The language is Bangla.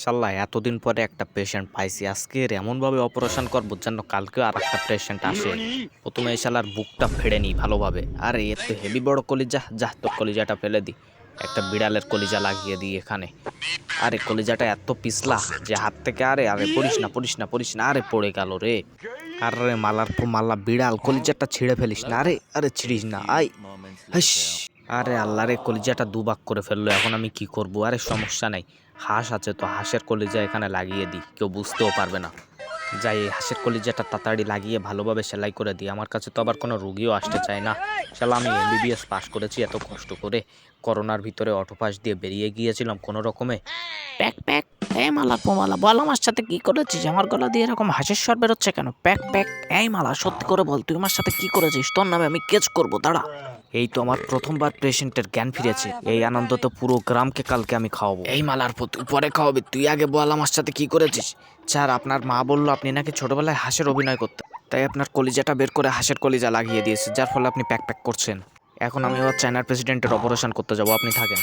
শাল্লাহ এতদিন পরে একটা পেশেন্ট পাইছি, আজকের এমনভাবে অপারেশন করবো যেন কালকেও আর একটা পেশেন্ট আসে। প্রথমে এই শালার বুকটা ফেড়ে নিই ভালোভাবে। আরে এর তো হেভি বড় কলিজা, যা তোর কলিজাটা ফেলে দি, একটা বিড়ালের কলিজা লাগিয়ে দিই এখানে। আরে কলিজাটা এত পিছলা যে হাত থেকে, আরে আরে পড়িস না পড়িস না পড়িস না, আরে পড়ে গেল রে। আরে মালার পর মাল্লা বিড়াল, কলিজাটা ছিঁড়ে ফেলিস না, আরে আরে ছিড়িস না, আই হাস। আরে আল্লাহ রে, কলিজাটা দুভাগ করে ফেললো, এখন আমি কি করব? আরে সমস্যা নাই, হাঁস আছে তো, হাঁসের কলিজা এখানে লাগিয়ে দিই, কেউ বুঝতেও পারবে না। যাই এই হাঁসের কলিজাটা তাড়াতাড়ি লাগিয়ে ভালোভাবে সেলাই করে দিই। আমার কাছে তো আবার কোনো রুগীও আসতে চায় না। শালা আমি এমবিবিএস পাস করেছি এত কষ্ট করে, করোনার ভিতরে অটো পাস দিয়ে বেরিয়ে গিয়েছিলাম কোনো রকমে। Pack pack. এই মালা পোমালা, বল আমার সাথে কি করেছিস? আমার গলা দিয়ে এরকম হাসির স্বর বেরোচ্ছে কেন? Pack pack. এই মালা, সত্যি করে বল, তুই আমার সাথে কি করেছিস? তোর নামে আমি কেস করবো, দাঁড়া। এই তো আমার প্রথমবার পেশেন্টের জ্ঞান ফিরেছে, এই আনন্দ তো পুরো গ্রামকে কালকে আমি খাওয়াবো। এই মালার তুই পরে খাওয়াবি, তুই আগে বল আমার সাথে কি করেছিস? স্যার, আপনার মা বললো আপনি নাকি ছোটবেলায় হাঁসের অভিনয় করতেন, তাই আপনার কলিজাটা বের করে হাঁসের কলিজা লাগিয়ে দিয়েছে, যার ফলে আপনি প্যাক প্যাক করছেন। এখন আমি আবার চায়নার প্রেসিডেন্টের অপারেশন করতে যাব, আপনি থাকেন।